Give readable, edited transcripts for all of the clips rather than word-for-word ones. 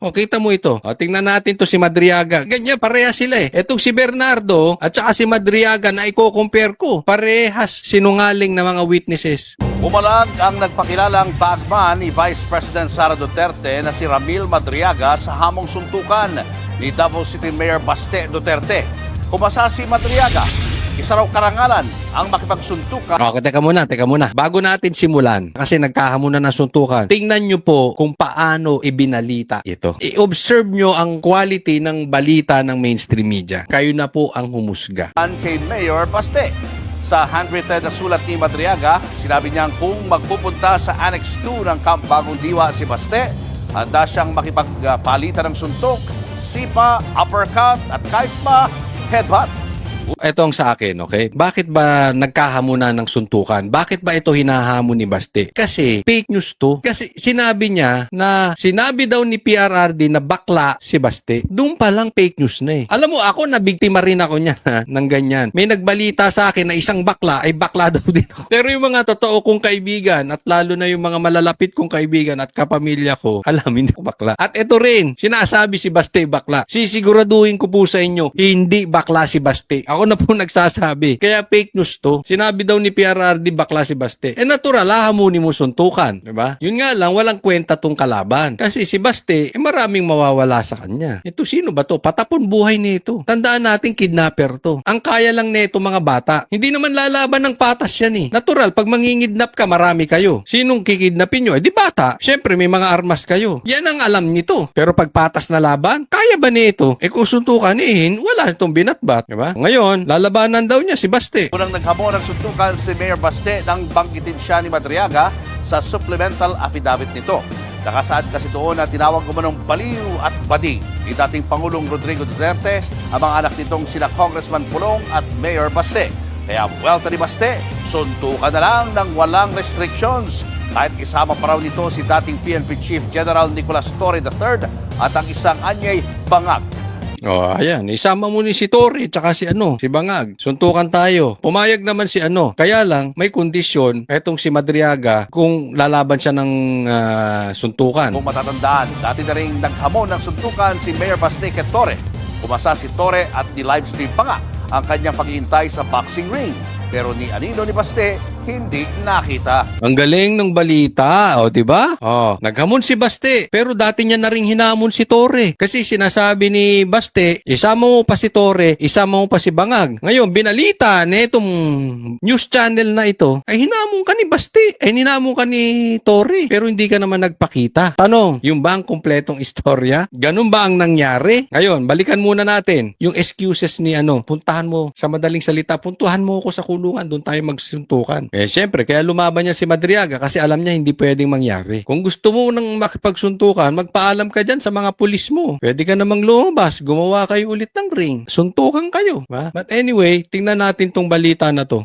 O, kita mo ito. O, tingnan natin to si Madriaga. Ganyan, pareha sila eh. Etong si Bernardo at saka si Madriaga na i-compare ko. Parehas sinungaling na mga witnesses. Bumalag ang nagpakilalang bagman ni Vice President Sara Duterte na si Ramil Madriaga sa hamong suntukan ni Davao City Mayor Baste Duterte. Kumasa si Madriaga, isa raw karangalan ang makipagsuntukan. Okay, teka muna. Bago natin simulan, kasi nagkahamunan ng suntukan, tingnan nyo po kung paano ibinalita ito. I-observe nyo ang quality ng balita ng mainstream media. Kayo na po ang humusga. Kay Mayor Baste. Sa handwritten na sulat ni Madriaga, sinabi niyang kung magpupunta sa Annex 2 ng Camp Bagong Diwa si Baste, handa siyang makipagpalitan ng suntok, sipa, uppercut at kahit pa headbutt. Ito ang sa akin, okay? Bakit ba nagkahamunan ng suntukan? Bakit ba ito hinahamon ni Baste? Kasi fake news to. Kasi sinabi niya na sinabi daw ni PRRD na bakla si Baste. Doon pa lang fake news na eh. Alam mo, ako nabiktima rin ako niya ng ganyan. May nagbalita sa akin na isang bakla ay bakla daw din ako. Pero yung mga totoo kong kaibigan at lalo na yung mga malalapit kong kaibigan at kapamilya ko, alam, hindi ko bakla. At ito rin, sinasabi si Baste bakla. Sisiguraduhin ko po sa inyo, hindi bakla si Baste. Ako na po nagsasabi. Kaya fake news to. Sinabi daw ni PRRD bakla si Baste. Natural, hahamunin mo suntukan. Diba? Yun nga lang, walang kwenta tong kalaban. Kasi si Baste, maraming mawawala sa kanya. Ito, sino ba to? Patapon buhay nito. Tandaan natin, kidnapper to. Ang kaya lang nito mga bata. Hindi naman lalaban ng patas yan eh. Natural, pag mangingidnap ka, marami kayo. Sinong kikidnapin nyo? Di bata. Siyempre, may mga armas kayo. Yan ang alam nito. Pero pag patas na laban, kaya ba nito? Kung suntukan wala itong binatbat. Diba? Ngayon, lalabanan daw niya si Baste. Unang naghamon ng suntukan si Mayor Baste nang banggitin siya ni Madriaga sa supplemental affidavit nito. Nakasaad kasi doon na tinawag umanong baliw at bading ni dating Pangulong Rodrigo Duterte ang mga anak nitong sila Congressman Pulong at Mayor Baste. Kaya buwelta ni Baste, suntukan na lang ng walang restrictions. Kahit isama pa raw nito si dating PNP Chief General Nicolas Torre III at ang isang anyay Bangag. Oh, ayan. Isama mo ni si Torre tsaka si Bangag. Suntukan tayo. Pumayag naman si Kaya lang, may kondisyon, etong si Madriaga, kung lalaban siya ng suntukan. Kung matatandaan, dati na rin naghamon ng suntukan si Mayor Baste kay Torre. Umasa si Torre at ni-livestream pa nga ang kanyang paghihintay sa boxing ring. Pero ni Anino ni Baste, hindi nakita. Ang galing ng balita, di ba? Naghamon si Baste, pero dati niya na ring hinamon si Torre. Kasi sinasabi ni Baste, isama mo pa si Torre, isama mo pa si Bangag. Ngayon, binalita na itong news channel na ito, ay hinamon ka ni Baste, ay hinamon ka ni Torre, pero hindi ka naman nagpakita. Tanong, yung ba ang kumpletong istorya? Ganun ba ang nangyari? Ngayon, balikan muna natin yung excuses ni puntahan mo, sa madaling salita, puntuhan mo ako sa kulungan, doon tayo magsuntukan. Siyempre, kaya lumaban niya si Madriaga kasi alam niya hindi pwedeng mangyari. Kung gusto mo nang makipagsuntukan, magpaalam ka dyan sa mga pulis mo. Pwede ka namang lumabas, gumawa kayo ulit ng ring. Suntukan kayo. Ba? But anyway, tingnan natin tong balita na to.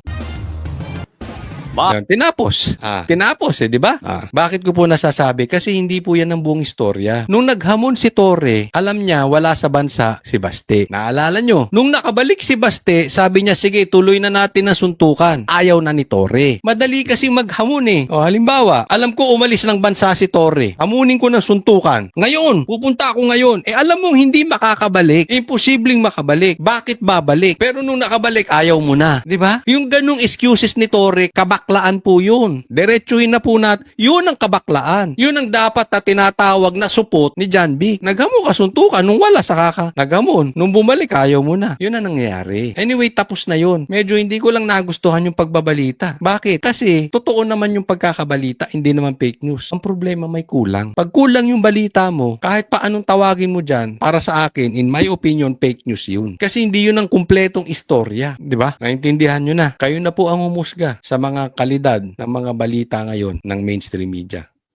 Tinapos. Tinapos di ba? Bakit ko po nasasabi? Kasi hindi po yan ang buong istorya. Nung naghamon si Torre, alam niya wala sa bansa si Baste. Naalala nyo? Nung nakabalik si Baste, sabi niya, sige, tuloy na natin ang suntukan. Ayaw na ni Torre. Madali kasi maghamon eh. Halimbawa, alam ko umalis ng bansa si Torre. Hamunin ko ng suntukan. Ngayon, pupunta ako ngayon. Alam mong hindi makakabalik. Imposibleng makabalik. Bakit babalik? Pero nung nakabalik, ayaw mo na. Di ba? Yung ganung excuses ni Torre, kabaklaan po yun. Diretsuhin na po natin. Yun ang kabaklaan. Yun ang dapat na tinatawag na supot ni John B. Naghamon ka suntukan nung wala sa kaka. Naghamon. Nung bumalik, ayaw mo na. Yun ang nangyayari. Anyway, tapos na yun. Medyo hindi ko lang nagustuhan yung pagbabalita. Bakit? Kasi totoo naman yung pagkakabalita, hindi naman fake news. Ang problema may kulang. Pag kulang yung balita mo, kahit pa anong tawagin mo dyan, para sa akin, in my opinion, fake news yun. Kasi hindi yun ang kumpletong istorya. Di ba? Naintindihan nyo na. Kayo na po ang humusga sa mga kalidad ng mga balita ngayon ng mainstream media.